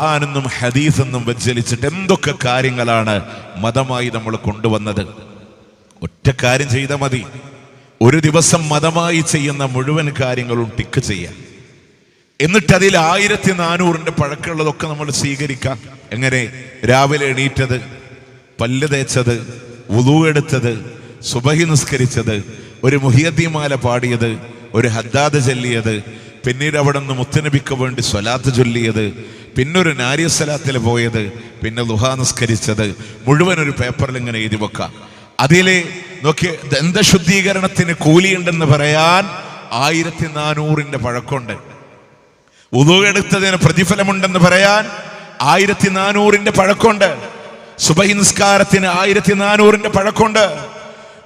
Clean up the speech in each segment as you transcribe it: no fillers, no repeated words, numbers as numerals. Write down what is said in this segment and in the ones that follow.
ഖുർആനെന്നും ഹദീസെന്നും വ്യതിചലിച്ചിട്ട് എന്തൊക്കെ കാര്യങ്ങളാണ് മതമായി നമ്മൾ കൊണ്ടുവന്നത്. ഒറ്റ കാര്യം ചെയ്താൽ മതി, ഒരു ദിവസം മതമായി ചെയ്യുന്ന മുഴുവൻ കാര്യങ്ങളും ടിക്ക് ചെയ്യാം. എന്നിട്ട് അതിൽ 1400 പഴക്കമുള്ളതൊക്കെ നമ്മൾ സ്വീകരിക്കാം. എങ്ങനെ? രാവിലെ എണീറ്റത്, പല്ല് തേച്ചത്, വുളൂ എടുത്തത്, സുബഹി നിസ്കരിച്ചത്, ഒരു മുഹിയദ്ദീമാല പാടിയത്, ഒരു ഹദ്ദാദ് ചൊല്ലിയത്, പിന്നീട് അവിടെ നിന്ന് മുത്തുനബിക്ക് വേണ്ടി സ്വലാത്ത് ചൊല്ലിയത്, പിന്നൊരു നാരിയ സ്വലാത്തിൽ പോയത്, പിന്നെ ളുഹാ നിസ്കരിച്ചത്, മുഴുവൻ ഒരു പേപ്പറിൽ ഇങ്ങനെ എഴുതി വെക്കാം. അതിലെ നോക്കി ദന്തശുദ്ധീകരണത്തിന് കൂലിയുണ്ടെന്ന് പറയാൻ 1400 പഴക്കമുണ്ട്. വുളൂ എടുത്തതിന് പ്രതിഫലമുണ്ടെന്ന് പറയാൻ 1400 പഴക്കമുണ്ട്. സുബഹി നിസ്കാരത്തിന് 1400 പഴക്കമുണ്ട്.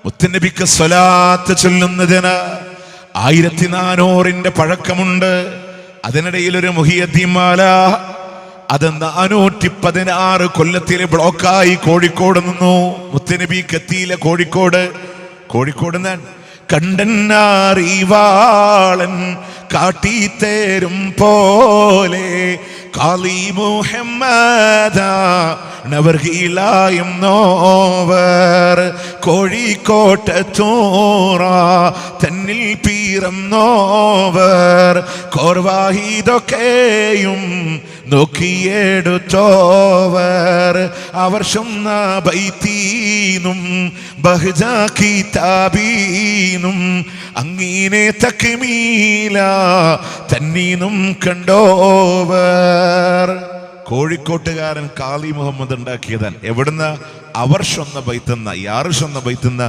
മുത്തുനബിക്ക് സ്വലാത്ത് ചൊല്ലുന്നതിന് 1400 പഴക്കമുണ്ട്. അതിനിടയിൽ ഒരു മുഹിയദ്ദീമാല, അത് 416 കൊല്ലത്തില് ബ്ലോക്കായി കോഴിക്കോട് നിന്നു. മുത്തുനബിക്ക് എത്തിയില്ല കോഴിക്കോട് കണ്ടന്നാറിവാളൻ കാട്ടിത്തേരും പോലെ കാളി മുഹമ്മദ നവർഗീലായും നോവർ കോഴിക്കോട്ടൂറ തന്നിൽ പീറന്നോവർ കോർവാഹിതൊക്കെയും നോക്കിയെടുത്തോവർ അവർ ചൊന്ന ബൈത്തീനും ബഹ്ജ കിതാബീനും അങ്ങീനെ തക്മീല തന്നീനും കണ്ടോവർ. കോഴിക്കോട്ടുകാരൻ കാളി മുഹമ്മദ് ഉണ്ടാക്കിയതാണ്. എവിടുന്ന? അവർ ചൊന്ന ബൈത്തുന്ന, യാറ് ചൊന്ന ബൈത്തുന്ന.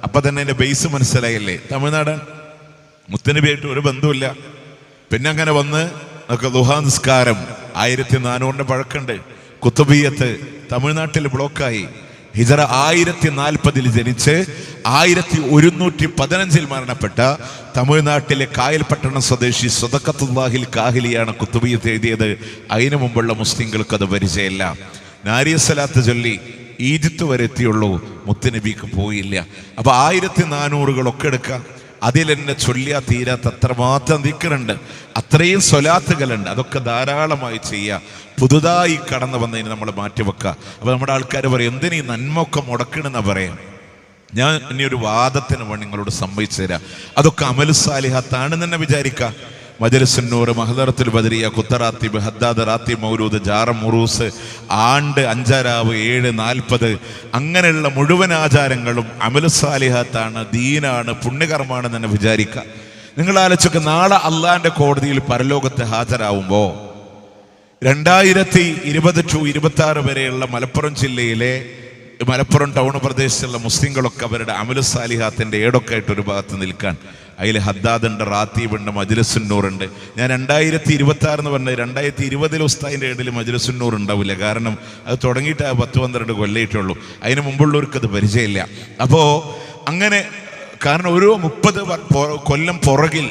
അപ്പൊ തന്നെ എന്റെ ബേസ് മനസ്സിലായില്ലേ? തമിഴ്നാട്. മുത്തനബിയായിട്ട് ഒരു ബന്ധമില്ല. പിന്നെ അങ്ങനെ വന്ന് നമുക്ക് ളുഹാ നിസ്കാരം 1400 പഴക്കമുണ്ട്. കുത്തുബിയത്ത് തമിഴ്നാട്ടിൽ ബ്ലോക്കായി. ഹിജറ 1040 ജനിച്ച് 1115 മരണപ്പെട്ട തമിഴ്നാട്ടിലെ കായൽപട്ടണം സ്വദേശി സ്വദഖത്തുല്ലാഹിൽ കാഹിലിയാണ് കുത്തുബിയത്ത് എഴുതിയത്. അതിനു മുമ്പുള്ള മുസ്ലിങ്ങൾക്ക് അത് പരിചയമില്ല. നാരിയ സ്വലാത്ത് ചൊല്ലി ഈജിപ്ത് വരെ എത്തിയുള്ളൂ, മുത്തുനബിക്ക് പോയില്ല. അപ്പൊ 1400 എടുക്കാം. അതിലെന്നെ ചൊല്ലിയാ തീരാത്ത അത്രമാത്രം ദിക്റുണ്ട്, അത്രയും സ്വലാത്തുകളുണ്ട്. അതൊക്കെ ധാരാളമായി ചെയ്യുക. പുതുതായി കടന്നു വന്നതിന് നമ്മൾ മാറ്റിവെക്കുക. അപ്പൊ നമ്മുടെ ആൾക്കാർ പറയും, എന്തിനീ നന്മ ഒക്കെ മുടക്കണമെന്നാ പറയാം. ഞാൻ ഇനി ഒരു വാദത്തിന് വേണ്ടി നിങ്ങളോട് സമ്മതിച്ചു തരാം. അതൊക്കെ അമലു സാലിഹാത്താണെന്ന് തന്നെ വിചാരിക്കുക. മജ്‌ലിസുന്നൂർ, മഹ്ദറത്തുൽ ബദരിയ, കുത്തറാത്തിബ്, ഹദ്ദാദ്, റാത്തി മൗലൂദ്, ജാറം ഉറൂസ്, ആണ്ട്, അഞ്ചരാവ്, 7:40 അങ്ങനെയുള്ള മുഴുവൻ ആചാരങ്ങളും അമലു സാലിഹാത്താണ്, ദീനാണ്, പുണ്യകർമ്മമാണെന്ന് തന്നെ വിചാരിക്കുക. നിങ്ങൾ ആലോചിച്ചൊക്കെ നാളെ അള്ളാന്റെ കോടതിയിൽ പരലോകത്ത് ഹാജരാവുമ്പോൾ 2020-26 വരെയുള്ള മലപ്പുറം ജില്ലയിലെ മലപ്പുറം ടൗൺ പ്രദേശത്തുള്ള മുസ്ലിങ്ങളൊക്കെ അവരുടെ അമലു സാലിഹാത്തിന്റെ ഏടൊക്കെ ആയിട്ട് ഒരു ഭാഗത്ത് നിൽക്കാൻ. അതിൽ ഹദ്ദാദുണ്ട്, റാത്തീബുണ്ട്, മജ്‌ലിസുന്നൂറുണ്ട്. ഞാൻ 2026 എന്ന് പറഞ്ഞത് 2020 ഉസ്താദിന്റെ ഏടിൽ മജ്‌ലിസുന്നൂർ ഉണ്ടാവില്ല. കാരണം അത് തുടങ്ങിയിട്ട് 10-12 കൊല്ലയിട്ടുള്ളൂ. അതിന് മുമ്പുള്ളവർക്ക് അത് പരിചയമില്ല. അപ്പോൾ അങ്ങനെ കാരണം ഓരോ 30 കൊല്ലം പുറകിൽ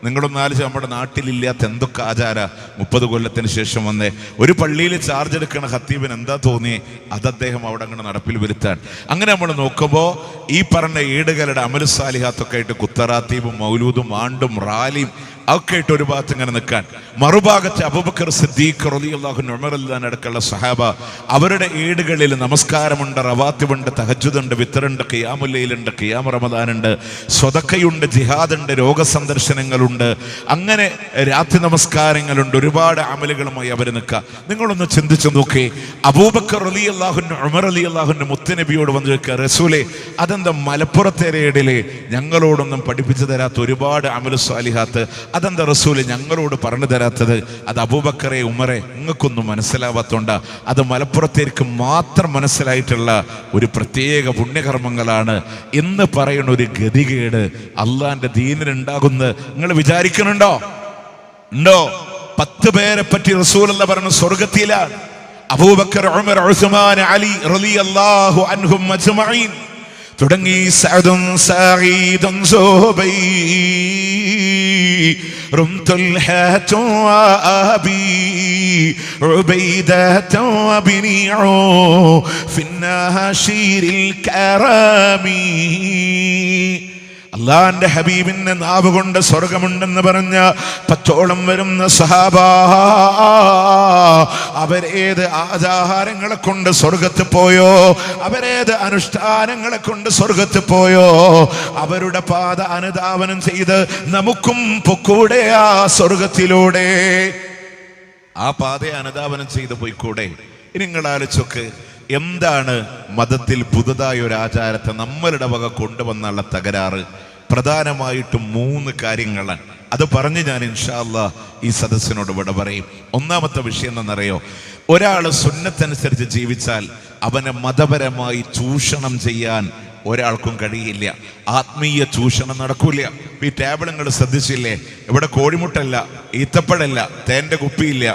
നിങ്ങളൊന്ന് ആലോചിച്ച്, നമ്മുടെ നാട്ടിലില്ലാത്ത എന്തൊക്കെ ആചാര 30 കൊല്ലത്തിന് ശേഷം വന്നേ. ഒരു പള്ളിയിൽ ചാർജ് എടുക്കണ ഖത്തീബിന് എന്താ തോന്നിയേ, അത് അദ്ദേഹം അവിടെ അങ്ങനെ നടപ്പിൽ വരുത്താൻ. അങ്ങനെ നമ്മൾ നോക്കുമ്പോൾ ഈ പറഞ്ഞ ഏടുകളുടെ അമലു സാലിഹാത്തൊക്കെ ആയിട്ട് കുത്തറാത്തീബും മൗലൂദും ആണ്ടും റാലിയും ഒക്കെ ആയിട്ട് ഒരു ഭാഗത്ത് ഇങ്ങനെ നിൽക്കാൻ, മറുഭാഗത്ത് അബൂബക്കർ സിദ്ദീഖ് റളിയല്ലാഹു അൻഹു, ഉമർ റളിയല്ലാഹു അടക്കമുള്ള സഹാബ അവരുടെ ഏടുകളിൽ നമസ്കാരമുണ്ട്, റവാത്തിബുണ്ട്, തഹജ്ജുദുണ്ട്, വിത്തറുണ്ട്, ഖിയാമുൽ ലൈലുണ്ട്, ഖിയാം റമദാനുണ്ട്, സ്വതക്കയുണ്ട്, ജിഹാദുണ്ട്, രോഗസന്ദർശനങ്ങളുണ്ട്, അങ്ങനെ രാത്രി നമസ്കാരങ്ങളുണ്ട്. ഒരുപാട് അമലുകളുമായി അവർ നിൽക്കുക. നിങ്ങളൊന്ന് ചിന്തിച്ചു നോക്കേ, അബൂബക്കർ റളിയല്ലാഹു അൻഹു ഉമർ റളിയല്ലാഹു അൻഹു മുത്തുനബിയോട് വന്ന് ചോദിക്കുക, റസൂലേ അതെന്താ മലപ്പുറത്തെ ഏടിലെ ഞങ്ങളോടൊന്നും പഠിപ്പിച്ചു തരാത്ത ഒരുപാട് അമലു സാലിഹാത്ത്, അതെന്താ റസൂല് ഞങ്ങളോട് പറഞ്ഞു തരാത്തത്? അത് അബൂബക്കറെ ഉമറെ നിങ്ങൾക്കൊന്നും മനസ്സിലാവാത്തോണ്ട, അത് മലപ്പുറത്തേക്ക് മാത്രം മനസ്സിലായിട്ടുള്ള ഒരു പ്രത്യേക പുണ്യകർമ്മങ്ങളാണ് എന്ന് പറയുന്ന ഒരു ഗതികേട് അള്ളാന്റെ ദീനിനുണ്ടാകുന്ന നിങ്ങൾ വിചാരിക്കുന്നുണ്ടോ? ഉണ്ടോ? 10 പേരെ പറ്റി റസൂലുള്ള പറഞ്ഞു സ്വർഗത്തിലാണ്. അബൂബക്കർ, ഉമർ, ഉസ്മാൻ, അലി റളിയല്ലാഹു അൻഹും അജ്മഈൻ തുടങ്ങി സഅദുൻ സഈദുൻ സുഹബൈ رمتلحة وأبي عبيدة وبنيع في الناشير الكرامي അള്ളാന്റെ ഹബീബിന്റെ നാവ് കൊണ്ട് സ്വർഗമുണ്ടെന്ന് പറഞ്ഞ 10ഓളം വരുന്ന സഹാബ, അവരേത് ആചാരങ്ങളെ കൊണ്ട് സ്വർഗത്ത് പോയോ, അവരേത് അനുഷ്ഠാനങ്ങളെ കൊണ്ട് സ്വർഗത്ത് പോയോ, അവരുടെ പാത അനുധാവനം ചെയ്ത് നമുക്കും പൊക്കൂടെ ആ സ്വർഗത്തിലൂടെ. ആ പാതയെ അനുധാവനം ചെയ്ത് പോയിക്കൂടെ? നിങ്ങൾ ആലോചിച്ചൊക്കെ, എന്താണ് മതത്തിൽ പുതുതായ ഒരു ആചാരത്തെ നമ്മളുടെ വക കൊണ്ടുവന്നുള്ള തകരാറ്? പ്രധാനമായിട്ടും 3 കാര്യങ്ങളാണ്. അത് പറഞ്ഞ് ഞാൻ ഇൻഷാ അല്ലാഹ് ഈ സദസ്സിനോട് ഇവിടെ പറയും. ഒന്നാമത്തെ വിഷയം എന്നറിയോ, ഒരാൾ സുന്നത്തനുസരിച്ച് ജീവിച്ചാൽ അവനെ മതപരമായി ചൂഷണം ചെയ്യാൻ ഒരാൾക്കും കഴിയില്ല. ആത്മീയ ചൂഷണം നടക്കൂല. ഈ ടേബിൾ നിങ്ങൾ ശ്രദ്ധിച്ചില്ലേ? ഇവിടെ കോഴിമുട്ടല്ല, ഈത്തപ്പഴല്ല, തേന്റെ കുപ്പിയില്ല.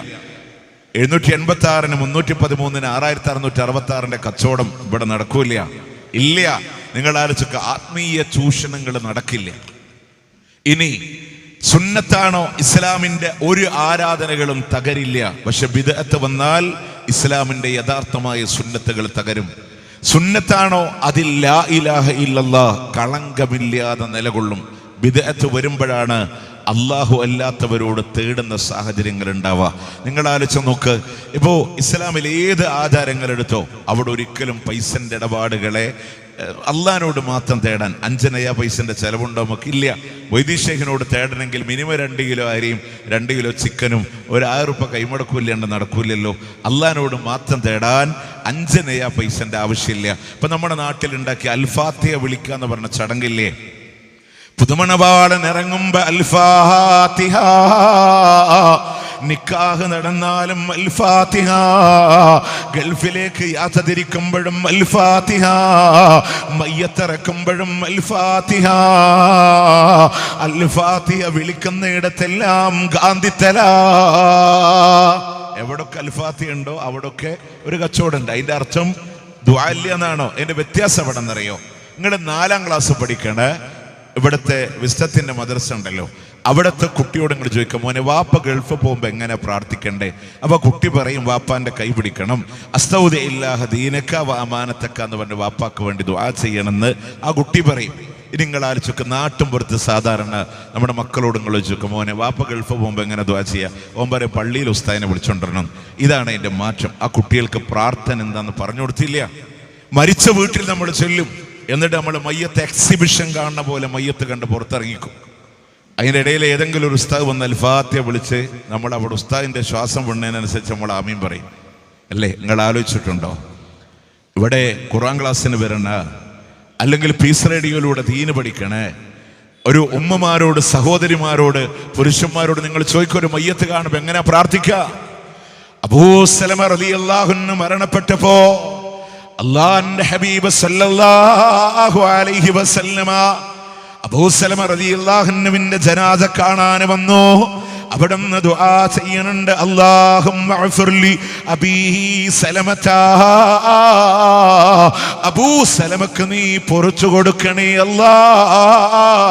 786-ന് 313-ന് 6666-ന്റെ കച്ചവടം ഇവിടെ നടക്കൂല. ഇല്ല. നിങ്ങൾ ആലോചിക്കുക, ആത്മീയ ചൂഷണങ്ങൾ നടക്കില്ല. ഇനി സുന്നത്താണോ? ഇസ്ലാമിന്റെ ഒരു ആരാധനകളും തകരില്ല. പക്ഷെ ബിദ്അത്ത് വന്നാൽ ഇസ്ലാമിന്റെ യഥാർത്ഥമായ സുന്നത്തുകൾ തകരും. സുന്നത്താണോ? അതിൽ ലാ ഇലാഹ ഇല്ലല്ലാഹ് കളങ്കമില്ലാതെ നിലകൊള്ളും. ബിദ്അത്ത് വരുമ്പോഴാണ് അള്ളാഹു അല്ലാത്തവരോട് തേടുന്ന സാഹചര്യങ്ങൾ ഉണ്ടാവുക. നിങ്ങൾ ആലോചിച്ച് നോക്ക്, ഇപ്പോ ഇസ്ലാമിൽ ഏത് ആചാരങ്ങൾ എടുത്തോ അവിടെ ഒരിക്കലും പൈസന്റെ ഇടപാടുകളെ അള്ളാഹിനോട് മാത്രം തേടാൻ 5 നയ പൈസന്റെ ചെലവുണ്ടോ? നമുക്കില്ല. വൈദ്യശേഖനോട് തേടണമെങ്കിൽ മിനിമം 2 കിലോ അരിയും 2 കിലോ ചിക്കനും 1000 രൂപ കൈമുടക്കൂല്ലാണ്ട് നടക്കൂലല്ലോ. അള്ളാഹിനോട് മാത്രം തേടാൻ 5 നയ പൈസന്റെ ആവശ്യമില്ല. ഇപ്പൊ നമ്മുടെ നാട്ടിലുണ്ടാക്കിയ അൽഫാത്തിഹ വിളിക്കുക എന്ന് പറഞ്ഞ ചടങ്ങില്ലേ? പുതുമണവാളൻ ഇറങ്ങുമ്പോ അൽഫാത്തിഹ, നിക്കാഹ് നടന്നാലും അൽഫാത്തിഹ, ഗൾഫിലേക്ക് യാത്ര തിരിക്കുമ്പോഴും അൽഫാത്തിഹ, മയ്യത്തിറക്കുമ്പോഴും അൽഫാത്തിഹ. അൽഫാത്തിഹ വിളിക്കുന്നിടത്തെല്ലാം ഗാന്ധിത്തല. എവിടൊക്കെ അൽഫാത്തിഹ ഉണ്ടോ അവിടൊക്കെ ഒരു കച്ചവടമുണ്ട്. അതിന്റെ അർത്ഥം ദുആ ഇല്ല എന്നാണോ? അതിന്റെ വ്യത്യാസം എവിടെ നിന്നറിയോ? നിങ്ങൾ 4ാം ക്ലാസ് പഠിക്കണേ ഇവിടുത്തെ വിസ്തത്തിന്റെ മദ്രസ ഉണ്ടല്ലോ, അവിടുത്തെ കുട്ടിയോട് നിങ്ങൾ ചോദിക്കും, മോനെ വാപ്പ ഗൾഫ് പോകുമ്പോ എങ്ങനെ പ്രാർത്ഥിക്കണ്ടേ? അപ്പൊ കുട്ടി പറയും, വാപ്പാന്റെ കൈ പിടിക്കണം, അസ്തൗദി ഇല്ലാഹ ദീനക വ അമാനതക എന്ന് പറഞ്ഞ് വാപ്പാക്ക് വേണ്ടി ദുആ ചെയ്യണമെന്ന് ആ കുട്ടി പറയും. ഇനി നിങ്ങൾ ആലോചിക്കും, നാട്ടും പുറത്ത് സാധാരണ നമ്മുടെ മക്കളോട് നിങ്ങൾ ചോദിക്കും, മോനെ വാപ്പ ഗൾഫ് പോകുമ്പോ എങ്ങനെ ദുആ ചെയ്യാ? ഓൻ പറയും, പള്ളിയിൽ ഉസ്താദിനെ വിളിച്ചോണ്ടിരണം. ഇതാണ് അതിന്റെ മാറ്റം. ആ കുട്ടികൾക്ക് പ്രാർത്ഥന എന്താന്ന് പറഞ്ഞു കൊടുത്തില്ല. മരിച്ച വീട്ടിൽ നമ്മൾ ചെല്ലും, എന്നിട്ട് നമ്മൾ മയ്യത്ത് എക്സിബിഷൻ കാണുന്ന പോലെ മയ്യത്ത് കണ്ട് പുറത്തിറങ്ങിക്കും. അതിൻ്റെ ഇടയിൽ ഏതെങ്കിലും ഒരു ഉസ്താദ് വന്ന് അൽഫാത്തിഹ വിളിച്ച് നമ്മൾ അവിടെ ഉസ്താദിന്റെ ശ്വാസം വിടുന്നതിനനുസരിച്ച് നമ്മൾ ആമീൻ പറയും അല്ലേ? നിങ്ങൾ ആലോചിച്ചിട്ടുണ്ടോ? ഇവിടെ ഖുർആൻ ക്ലാസ്സിന് വരണ, അല്ലെങ്കിൽ പീസ് റേഡിയോയിലൂടെ ദീന് പഠിക്കണേ ഒരു ഉമ്മമാരോട്, സഹോദരിമാരോട്, പുരുഷന്മാരോട് നിങ്ങൾ ചോദിക്കും, ഒരു മയ്യത്ത് കാണുമ്പോൾ എങ്ങനെ പ്രാർത്ഥിക്കുക? അബൂ സലമ റളിയല്ലാഹു അൻഹു മരണപ്പെട്ടപ്പോ അല്ലാഹുവിന്റെ ഹബീബ് സല്ലല്ലാഹു അലൈഹി വസല്ലമ അബൂ സലമ റളിയല്ലാഹു അൻഹുവിന്റെ ജനാസ കാണാൻ വന്നു. അവിടുന്ന് ദുആ ചെയ്യുന്നുണ്ട്, അല്ലാഹുമ്മ അഗ്ഫിർലി അബീ സലമത, അബൂ സലമക്ക് നീ പൊറുച്ചു കൊടുക്കണേ അല്ലാഹ്.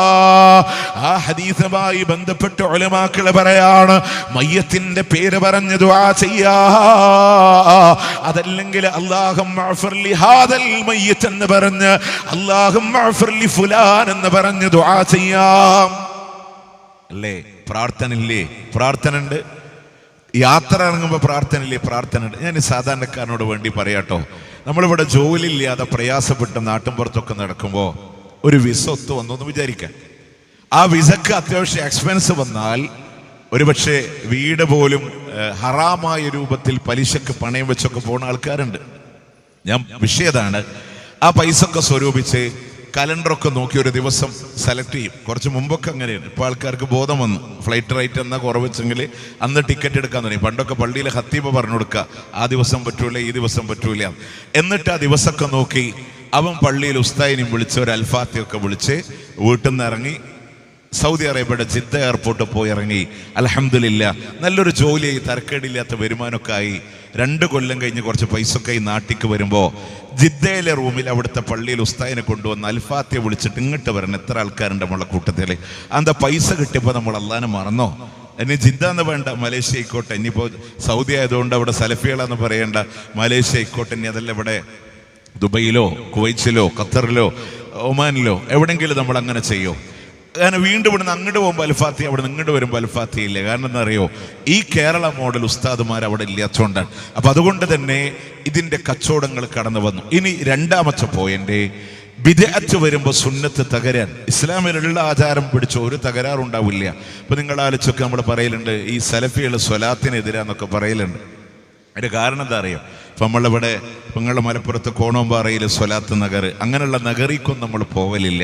ആ ഹദീസുമായി ബന്ധപ്പെട്ട് ഉലമാക്കൾ പറയാണ്, മയ്യത്തിന്റെ പേര് പറഞ്ഞ് ദുആ ചെയ്യാ, അതല്ലെങ്കിൽ അല്ലാഹുമ്മ അഗ്ഫിർലി ഹാദൽ മയ്യിത്ത് എന്ന് പറഞ്ഞ് അല്ലാഹുമ്മ അഗ്ഫിർലി ഫുലാൻ എന്ന് പറഞ്ഞ് ദുആ ചെയ്യാം അല്ലേ? പ്രാർത്ഥന ഇല്ലേ? പ്രാർത്ഥന ഉണ്ട്. യാത്ര ഇറങ്ങുമ്പോൾ പ്രാർത്ഥന ഇല്ലേ? പ്രാർത്ഥന ഉണ്ട്. ഞാൻ സാധാരണക്കാരനോട് വേണ്ടി പറയാട്ടോ, നമ്മളിവിടെ ജോലി ഇല്ലാതെ പ്രയാസപ്പെട്ട് നാട്ടിൻപുറത്തൊക്കെ നടക്കുമ്പോൾ ഒരു വിസ ഒത്തു വന്നു എന്ന് വിചാരിക്കാൻ. ആ വിസക്ക് അത്യാവശ്യം എക്സ്പെൻസ് വന്നാൽ ഒരുപക്ഷെ വീട് പോലും ഹറാമായ രൂപത്തിൽ പലിശക്ക് പണയം വെച്ചൊക്കെ പോകുന്ന ആൾക്കാരുണ്ട്. ഞാൻ വിഷയതാണ്, ആ പൈസ ഒക്കെ സ്വരൂപിച്ച് കലണ്ടറൊക്കെ നോക്കി ഒരു ദിവസം സെലക്ട് ചെയ്യും. കുറച്ച് മുമ്പൊക്കെ അങ്ങനെയാണ്. ഇപ്പോൾ ആൾക്കാർക്ക് ബോധം വന്നു, ഫ്ലൈറ്റ് റേറ്റ് എന്നാൽ കുറവെച്ചെങ്കിൽ അന്ന് ടിക്കറ്റ് എടുക്കാൻ തുടങ്ങി. പണ്ടൊക്കെ പള്ളിയിലെ ഖത്തീബ് പറഞ്ഞു കൊടുക്കുക, ആ ദിവസം പറ്റൂല, ഈ ദിവസം പറ്റൂല. എന്നിട്ട് ആ ദിവസമൊക്കെ നോക്കി അവൻ പള്ളിയിൽ ഉസ്താദിനെയും വിളിച്ച് ഒരു അൽഫാത്തിയൊക്കെ വിളിച്ച് വീട്ടിൽ നിന്ന് ഇറങ്ങി സൗദി അറേബ്യയുടെ ജിദ്ദ എയർപോർട്ടിൽ പോയി ഇറങ്ങി. അൽഹംദുലില്ലാഹ് നല്ലൊരു ജോലിയായി, തരക്കേടില്ലാത്ത വരുമാനമൊക്കെ ആയി. 2 കൊല്ലം കഴിഞ്ഞ് കുറച്ച് പൈസ ഒക്കെ ഈ നാട്ടിക്ക് വരുമ്പോൾ ജിദ്ദയിലെ റൂമിൽ അവിടുത്തെ പള്ളിയിൽ ഉസ്താദിനെ കൊണ്ടുവന്ന് അൽഫാത്തിയെ വിളിച്ചിട്ട് ഇങ്ങോട്ട് വരണം, എത്ര ആൾക്കാരുണ്ട് നമ്മളെ കൂട്ടത്തിൽ. എന്താ പൈസ കിട്ടിയപ്പോൾ നമ്മൾ അള്ളാനെ മറന്നോ? ഇനി ജിദ്ദ എന്ന് വേണ്ട, മലേഷ്യ ആയിക്കോട്ടെ. ഇനിയിപ്പോൾ സൗദി ആയതുകൊണ്ട് അവിടെ സലഫികളെന്ന് പറയേണ്ട, മലേഷ്യ ആയിക്കോട്ടെ. ഇനി അതല്ല ഇവിടെ ദുബൈയിലോ കുവൈറ്റിലോ ഖത്തറിലോ ഒമാനിലോ എവിടെയെങ്കിലും നമ്മൾ അങ്ങനെ ചെയ്യോ? കാരണം വീണ്ടും ഇവിടുന്ന് അങ്ങോട്ട് പോകുമ്പോൾ അൽഫാത്തി, അവിടെ നിന്ന് ഇങ്ങോട്ട് വരുമ്പോൾ അൽഫാത്തി ഇല്ല. കാരണം എന്താ അറിയോ? ഈ കേരള മോഡൽ ഉസ്താദുമാർ അവിടെ ഇല്ലാത്തതുകൊണ്ടാണ്. അപ്പം അതുകൊണ്ട് തന്നെ ഇതിൻ്റെ കച്ചവടങ്ങൾ കടന്നു വന്നു. ഇനി രണ്ടാമത്തെ പോയിന്റ്, ബിദ്അത്ത് വരുമ്പോൾ സുന്നത്ത് തകരാൻ. ഇസ്ലാമിലുള്ള ആചാരം പിടിച്ച ഒരു തകരാറുണ്ടാവില്ല. ഇപ്പം നിങ്ങൾ ആലോചിച്ചൊക്കെ നമ്മൾ പറയലുണ്ട് ഈ സലഫികൾ സ്വലാത്തിനെതിരാന്നൊക്കെ പറയലുണ്ട്. അതിൻ്റെ കാരണം എന്താ അറിയാം? ഇപ്പം നമ്മളിവിടെ നിങ്ങളുടെ മലപ്പുറത്ത് കോണോമ്പാറയിൽ സ്വലാത്ത് നഗർ, അങ്ങനെയുള്ള നഗറിക്കൊന്നും നമ്മൾ പോകലില്ല.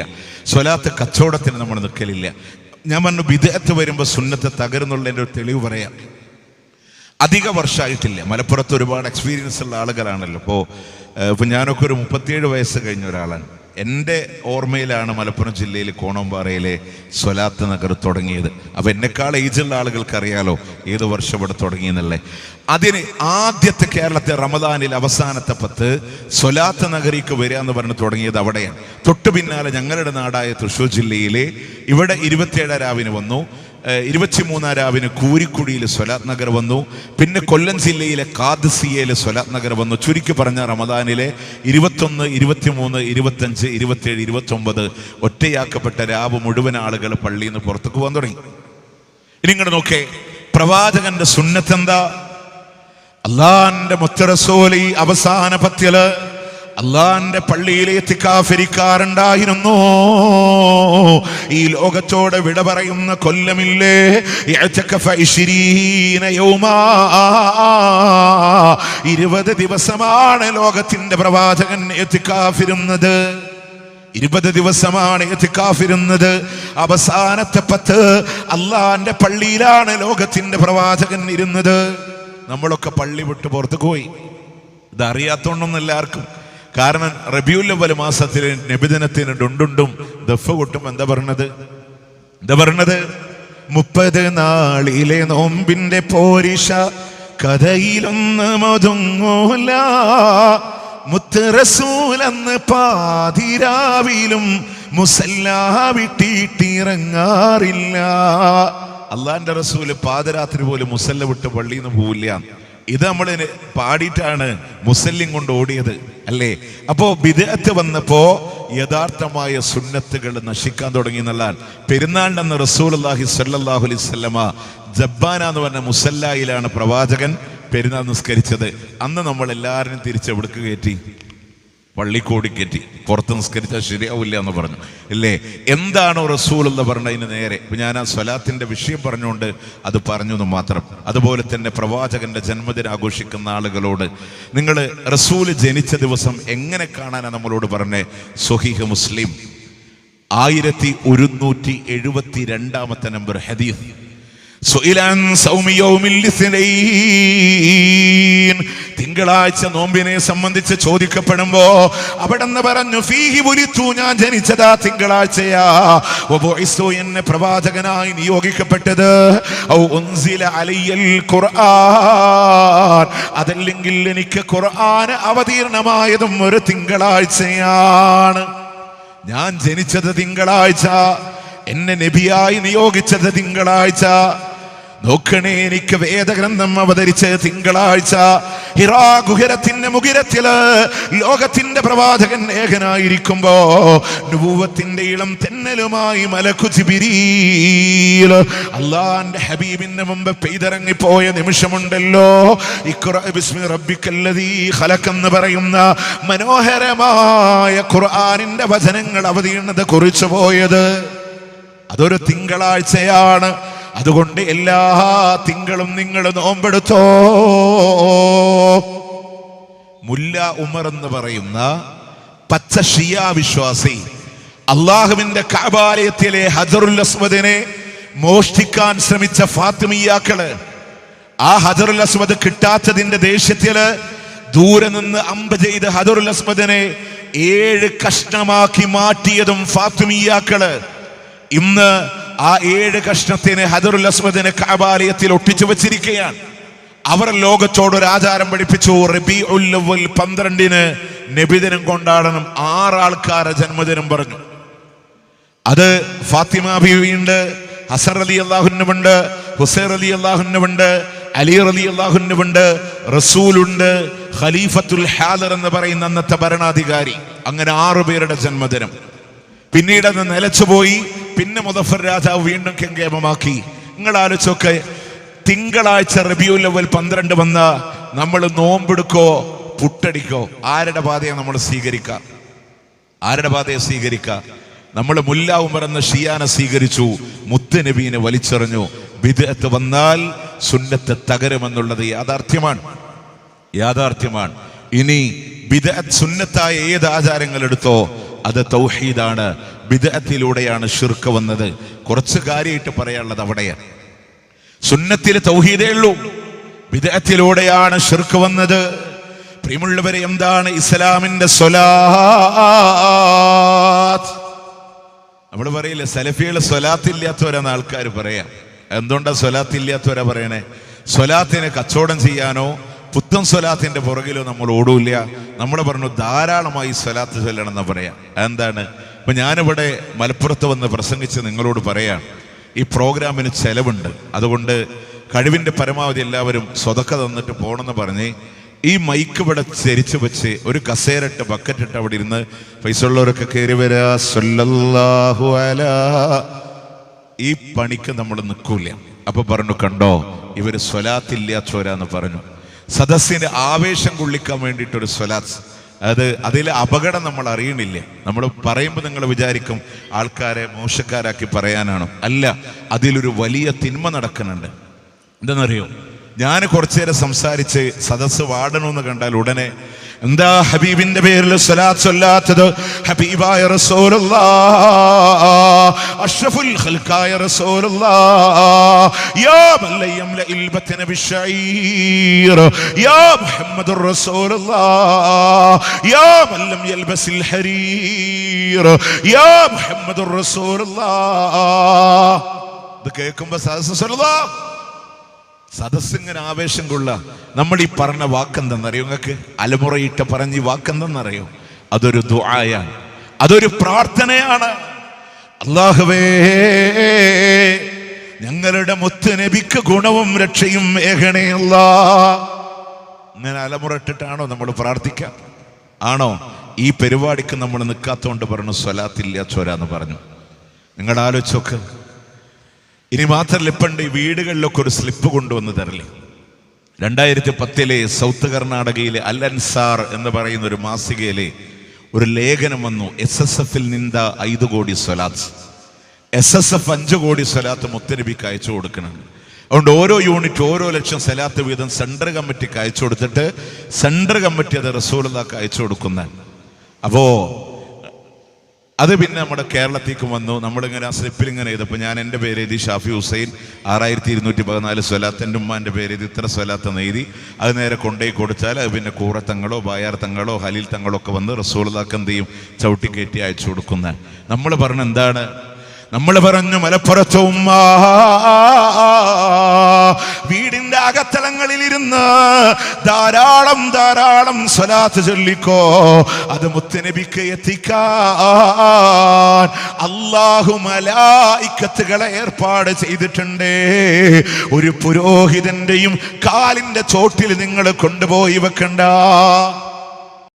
സ്വലാത്ത് കച്ചവടത്തിന് നമ്മൾ നിൽക്കലില്ല. ഞാൻ പറഞ്ഞു ബിദ്അത്ത് വരുമ്പോൾ സുന്നത്ത് തകരുന്നുള്ളതിൻ്റെ ഒരു തെളിവ് പറയാം. അധിക വർഷമായിട്ടില്ല, മലപ്പുറത്ത് ഒരുപാട് എക്സ്പീരിയൻസ് ഉള്ള ആളുകളാണല്ലോ. ഇപ്പോൾ ഞാനൊക്കെ ഒരു 37 വയസ്സ് കഴിഞ്ഞ ഒരാളാണ്. എൻ്റെ ഓർമ്മയിലാണ് മലപ്പുറം ജില്ലയിൽ കോണോമ്പാറയിലെ സ്വലാത്ത് നഗർ തുടങ്ങിയത്. അപ്പോൾ എന്നെക്കാൾ ഏജുള്ള ആളുകൾക്കറിയാലോ ഏത് വർഷം ഇവിടെ തുടങ്ങിയെന്നല്ലേ. അതിന് ആദ്യത്തെ കേരളത്തെ റമദാനിൽ അവസാനത്തെ 10 സ്വലാത്ത് നഗരിക്ക് വരിക എന്ന് പറഞ്ഞ് തുടങ്ങിയത് അവിടെയാണ്. തൊട്ടു പിന്നാലെ ഞങ്ങളുടെ നാടായ തൃശ്ശൂർ ജില്ലയിലെ ഇവിടെ 27 രാവിന് വന്നു, 23 രാവിന് കൂരിക്കുടിയിൽ സ്വലാത്ത് നഗർ വന്നു, പിന്നെ കൊല്ലം ജില്ലയിലെ കാദ്സിയയിലെ സ്വലാത്ത് നഗർ വന്നു. ചുരുക്കി പറഞ്ഞ റമദാനിലെ 21, 23, 25, 27, 29 ഒറ്റയാക്കപ്പെട്ട രാവ് മുഴുവൻ ആളുകൾ പള്ളിയിൽ നിന്ന് പുറത്തേക്ക് പോകാൻ തുടങ്ങി. ഇനി ഇങ്ങോട്ട് നോക്കേ, പ്രവാചകന്റെ സുന്നത്ത് എന്താ? അള്ളാന്റെ മുത്തറസൂൽ ഈ അവസാന 10 അള്ളാന്റെ പള്ളിയിലെ ഇത്തികാഫിരിക്കാറുണ്ടായിരുന്നു. ഈ ലോകത്തോട് വിട പറയുന്ന കൊല്ലമില്ലേ 20 ദിവസമാണ് ലോകത്തിന്റെ പ്രവാചകൻ ഇത്തികാഫിരുന്നത്. 20 ദിവസമാണ് ഇത്തികാഫിരുന്നത്. അവസാനത്തെ 10 അള്ളാന്റെ പള്ളിയിലാണ് ലോകത്തിന്റെ പ്രവാചകൻ ഇരുന്നത്. നമ്മളൊക്കെ പള്ളി വിട്ട് പുറത്തു പോയി. ഇതറിയാത്തോണ്ടൊന്നും എല്ലാവർക്കും. കാരണം റബീഉൽ അവ്വൽ മാസത്തിൽ നബിദിനത്തിന് ഡുണ്ടുണ്ടും ദഫ് കൊട്ടും എന്താ പറഞ്ഞത്? 30 നാളിലെ നോമ്പിന്റെ പോരിഷ കഥയിലൊന്നും ഒതുങ്ങൂല, മുത്ത് റസൂലെന്ന് പാതിരാവിലും മുസല്ല വിട്ടിട്ടിറങ്ങാറില്ല. അള്ളാന്റെ റസൂല് പാതിരാത്രി പോലും മുസല്ല വിട്ട് പള്ളിയിൽ നിന്ന് പോവില്ല. ഇത് നമ്മൾ പാടിയിട്ടാണ് മുസല്ലിം കൊണ്ട് ഓടിയത് അല്ലേ? അപ്പോ ബിദ്അത്ത് വന്നപ്പോ യഥാർത്ഥമായ സുന്നത്തുകൾ നശിക്കാൻ തുടങ്ങി എന്നുള്ളതാണ്. പെരുന്നാളിന്റെ റസൂലുള്ളാഹി സ്വല്ലല്ലാഹു അലൈഹി വസല്ലമ ജബ്ബാന എന്ന് പറഞ്ഞ മുസല്ലായിലാണ് പ്രവാചകൻ പെരുന്നാൾ നിസ്കരിച്ചത്. അന്ന് നമ്മൾ എല്ലാവരും തിരിച്ചെവിടേക്ക് കയറ്റി? പള്ളിക്കോടി കയറ്റി. പുറത്ത് നിസ്കരിച്ചാൽ ശരിയാവില്ല എന്ന് പറഞ്ഞു ഇല്ലേ? എന്താണോ റസൂൽ എന്ന് പറഞ്ഞതിന് നേരെ. ഞാൻ ആ സ്വലാത്തിന്റെ വിഷയം പറഞ്ഞുകൊണ്ട് അത് പറഞ്ഞു എന്ന് മാത്രം. അതുപോലെ തന്നെ പ്രവാചകന്റെ ജന്മദിനം ആഘോഷിക്കുന്ന ആളുകളോട് നിങ്ങൾ റസൂല് ജനിച്ച ദിവസം എങ്ങനെ കാണാനാണ് നമ്മളോട് പറഞ്ഞേ? സ്വഹീഹ് മുസ്ലിം 1172 നമ്പർ ഹദീസ്. തിങ്കളാഴ്ച നോമ്പിനെ സംബന്ധിച്ച് ചോദിക്കപ്പെടുമ്പോ അവിടെ നിന്ന് പറഞ്ഞു, ഫീഹി വുലിതു, ഞാൻ ജനിച്ചതാ തിങ്കളാഴ്ചയാ. വബുഇസ്തു, എന്നെ പ്രവാചകനായി നിയോഗിക്കപ്പെട്ടത്. ഔ ഉൻസില അലയ്യൽ ഖുർആൻ, അതല്ലെങ്കിൽ എനിക്ക് ഖുർആൻ അവതീർണമായതും ഒരു തിങ്കളാഴ്ചയാണ്. ഞാൻ ജനിച്ചത് തിങ്കളാഴ്ച, എന്നെ നബിയായി നിയോഗിച്ചത് തിങ്കളാഴ്ച. നോക്കണേ, എനിക്ക് വേദഗ്രന്ഥം അവതരിച്ചത് തിങ്കളാഴ്ച. ഹിറാ ഗുഹരത്തിന്റെ മുകിരത്തില് ലോകത്തിന്റെ പ്രവാചകൻ ഏകനായിരിക്കുമ്പോ നുബുവത്തിന്റെ ഇളം തെന്നലുമായി മലക്കു ജിബ്രീൽ അള്ളാന്റെ ഹബീബിന്റെ മുമ്പ് പെയ്തിറങ്ങിപ്പോയ നിമിഷമുണ്ടല്ലോ. ഇഖ്റാ ബിസ്മി റബ്ബിക്കല്ലദീ ഖലഖ് എന്ന് പറയുന്ന മനോഹരമായ ഖുർആനിന്റെ വചനങ്ങൾ അവതീർണത കുറിച്ചു പോയത് അതൊരു തിങ്കളാഴ്ചയാണ്. അതുകൊണ്ട് എല്ലാ തിങ്കളും നിങ്ങൾ നോമ്പെടുത്തോ. മുല്ല ഉമർ എന്ന് പറയുന്ന പച്ച ഷിയാ വിശ്വാസി അള്ളാഹുവിന്റെ കഅബാലയത്തിലെ ഹജറുൽ അസ്വദിനെ മോഷ്ടിക്കാൻ ശ്രമിച്ച ഫാത്തിമിയാക്കള് ആ ഹജറുൽ അസ്വദ് കിട്ടാത്തതിന്റെ ദേഷ്യത്തില് ദൂരെ നിന്ന് അമ്പ് ചെയ്ത് ഹജറുൽ അസ്വദിനെ 7 കഷ്ണമാക്കി മാറ്റിയതും ഫാത്തിമിയാക്കള്. ഇന്ന് ആ 7 കഷ്ണത്തിന് ഹജറുൽ അസ്വദിനെ കഅബാലയത്തിൽ ഒട്ടിച്ചു വെച്ചിരിക്കുകയാണ്. അവർ ലോകത്തോടൊരു ആചാരം പഠിപ്പിച്ചു. റബീഉൽ അവ്വൽ 12 നബിദിനം കൊണ്ടാടണം. 6 ആൾക്കാരെ ജന്മദിനം പറഞ്ഞു. അത് ഫാത്തിമ ബീവിയുണ്ട്, ഹസൻ റളിയല്ലാഹുവിനുണ്ട്, ഹുസൈൻ റളിയല്ലാഹുവിനുണ്ട്, അലി റളിയല്ലാഹുവിനുണ്ട്, റസൂലുണ്ട്, ഖലീഫത്തുൽ ഹാദിർ എന്ന് പറയുന്ന അന്നത്തെ ഭരണാധികാരി. അങ്ങനെ 6 പേരുടെ ജന്മദിനം. പിന്നീട് അത് നിലച്ചുപോയി. പിന്നെ മുദഫർ രാജാവ് വീണ്ടും കെങ്കേമമാക്കി. നിങ്ങൾ ആലോചിച്ചൊക്കെ, തിങ്കളാഴ്ച റബീഉൽ അവ്വൽ 12 വന്ന നമ്മൾ നോമ്പെടുക്കോ പുട്ടടിക്കോ? ആരുടെ പാതയെ നമ്മൾ സ്വീകരിക്കുക? ആരുടെ പാതയെ സ്വീകരിക്കുക? നമ്മൾ മുല്ല ഉമർ എന്ന ഷിയാനെ സ്വീകരിച്ചു, മുത്തുനബീനെ വലിച്ചെറിഞ്ഞു. ബിദ്അത്ത് വന്നാൽ സുന്നത്ത് തകരുമെന്നുള്ളത് യാഥാർത്ഥ്യമാണ്. ഇനി ബിദ്അത്ത് സുന്നത്തായ ഏത് ആചാരങ്ങൾ എടുത്തോ അത് തൗഹീദാണ്. ബിദ്അത്തിലൂടെയാണ് ശിർക്ക് വന്നത്. കുറച്ച് കാര്യമായിട്ട് പറയാനുള്ളത് അവിടെയാണ്. സുന്നത്തിൽ തൗഹീദേ ഉള്ളൂ, ബിദ്അത്തിലൂടെയാണ് ശിർക്ക് വന്നത്. പ്രിയമുള്ളവരെ, എന്താണ് ഇസ്ലാമിന്റെ സ്വലാത്ത്? നമ്മൾ പറയില്ലേ, സലഫികള് സ്വലാത്തില്ലാത്തവരെന്ന് ആൾക്കാർ പറയാം. എന്തുകൊണ്ടാ സ്വലാത്തില്ലാത്തവരാ പറയണേ? സ്വലാത്തിനെ കച്ചവടം ചെയ്യാനോ പുത്തൻ സ്വലാത്തിന്റെ പുറകിലോ നമ്മൾ ഓടൂല്ല. നമ്മൾ പറഞ്ഞു ധാരാളമായി സ്വലാത്ത് ചൊല്ലണം എന്ന് പറയാം. എന്താണ്? ഇപ്പൊ ഞാനിവിടെ മലപ്പുറത്ത് വന്ന് പ്രസംഗിച്ച് നിങ്ങളോട് പറയാം, ഈ പ്രോഗ്രാമിന് ചെലവുണ്ട്, അതുകൊണ്ട് കഴിവിന്റെ പരമാവധി എല്ലാവരും സ്വതക്ക തന്നിട്ട് പോകണമെന്ന് പറഞ്ഞ് ഈ മൈക്ക് ഇവിടെ ചരിച്ചു വെച്ച് ഒരു കസേരട്ട് ബക്കറ്റിട്ട് അവിടെ ഇരുന്ന് പൈസ ഉള്ളവരൊക്കെ കയറി വരാ സല്ലല്ലാഹു അലാ, ഈ പണിക്ക് നമ്മൾ നിൽക്കൂല. അപ്പൊ പറഞ്ഞു, കണ്ടോ ഇവര് സ്വലാത്തില്ലാച്ചോരാന്ന് പറഞ്ഞു. സദസ്സിന്റെ ആവേശം കൊള്ളിക്കാൻ വേണ്ടിയിട്ടൊരു സ്വലാത്ത്, അതിലെ അപകടം നമ്മൾ അറിയണില്ല. നമ്മൾ പറയുമ്പോൾ നിങ്ങൾ വിചാരിക്കും ആൾക്കാരെ മോശക്കാരാക്കി പറയാനാണോ? അല്ല, അതിലൊരു വലിയ തിന്മ നടക്കുന്നുണ്ട്. എന്താണെന്നറിയോ? ഞാൻ കുറച്ചു നേരം സംസാരിച്ച് സദസ്സ് വാടണമെന്ന് കണ്ടാൽ ഉടനെ എന്താ ഹബീബിന്റെ പേരിൽ സ്വലാത്ത് ചൊല്ലാത്തത്? ഹബീബായ റസൂലുള്ളാഹ്, അഷ്റഫുൽ ഖൽഖായ റസൂലുള്ളാഹ്, യാ മൻ ല യംലഇൽ ബത്ന ബിശ്ശഈർ, യാ മുഹമ്മദുർ റസൂലുള്ളാഹ്, യാ മൻ ലം യൽബസിൽ ഹരീർ, യാ മുഹമ്മദുർ റസൂലുള്ളാഹ്. ഇത് കേൾക്കുമ്പോ സദസ് ഇങ്ങനെ ആവേശം കൊള്ള. നമ്മൾ ഈ പറഞ്ഞ വാക്കെന്തെന്നറിയോ? നിങ്ങൾക്ക് അലമുറയിട്ട് പറഞ്ഞ ഈ വാക്കെന്തെന്നറിയോ? അതൊരു ദുആയാണ്, അതൊരു പ്രാർത്ഥനയാണ്. അല്ലാഹുവേ, ഞങ്ങളുടെ മുത്തുനബിക്ക് ഗുണവും രക്ഷയും ഏകണേ അല്ലാഹ്. ഇങ്ങനെ അലമുറയിട്ടിട്ടാണോ നമ്മൾ പ്രാർത്ഥിക്കുക? ആണോ? ഈ പരിപാടിക്ക് നമ്മൾ നിൽക്കാത്തതുകൊണ്ട് പറഞ്ഞു സ്വലാത്തില്ല ചോരാന്ന് പറഞ്ഞു. നിങ്ങൾ ആലോചിച്ചോക്ക്. ഇനി മാത്രമല്ല, ഇപ്പണ്ട് ഈ വീടുകളിലൊക്കെ ഒരു സ്ലിപ്പ് കൊണ്ടുവന്ന് തരല്ലേ. 2010 സൗത്ത് കർണാടകയിലെ അൽ അൻസാർ എന്ന് പറയുന്ന ഒരു മാസികയിലെ ഒരു ലേഖനം വന്നു. SSFൽ നിന്ദ 5 കോടി സ്വലാത്ത്, SSF 5 കോടി സ്വലാത്ത് മുത്തനബിക്ക് അയച്ചു കൊടുക്കുന്നുണ്ട്. അതുകൊണ്ട് ഓരോ യൂണിറ്റ് ഓരോ ലക്ഷം സ്വലാത്ത് വീതം സെൻട്രൽ കമ്മിറ്റിക്ക് അയച്ചു കൊടുത്തിട്ട് സെൻട്രൽ കമ്മിറ്റി അത് റസൂലുള്ളാഹിക്ക് അയച്ചു കൊടുക്കുന്ന. അപ്പോ അത് പിന്നെ നമ്മുടെ കേരളത്തേക്ക് വന്നു. നമ്മളിങ്ങനെ ആ സ്ലിപ്പിൽ ഇങ്ങനെ ചെയ്തപ്പോൾ ഞാൻ എൻ്റെ പേര് എഴുതി ഷാഫി ഹുസൈൻ 6214 സ്വലാത്ത്, എൻ്റെ ഉമ്മാൻ്റെ പേര് എഴുതി ഇത്ര സ്വലാത്ത് എഴുതി അത് നേരെ കൊണ്ടുപോയി കൊടുത്താൽ അത് പിന്നെ കൂറത്തങ്ങളോ ബായാർ തങ്ങളോ ഹലീൽ തങ്ങളോ ഒക്കെ വന്ന് റസൂലുള്ളാഹിക്ക് എന്ത് ചെയ്യും? ചവിട്ടിക്കയറ്റി അയച്ചു കൊടുക്കുന്ന. നമ്മൾ പറഞ്ഞ എന്താണ്? നമ്മൾ പറഞ്ഞു മലപ്പുറത്ത് ഉമ്മ വീടിന്റെ അകത്തളങ്ങളിൽ ഇരുന്ന് ധാരാളം ധാരാളം സ്വലാത്ത് ചൊല്ലിക്കോ. അത് മുത്തുനബിക്ക് എത്തിക്കാൻ അല്ലാഹു മലായിക്കത്തുകളെ ഏർപ്പാട് ചെയ്തിട്ടുണ്ട്. ഒരു പുരോഹിതന്റെയും കാലിന്റെ ചോട്ടിൽ നിങ്ങൾ കൊണ്ടുപോയി വെക്കണ്ട.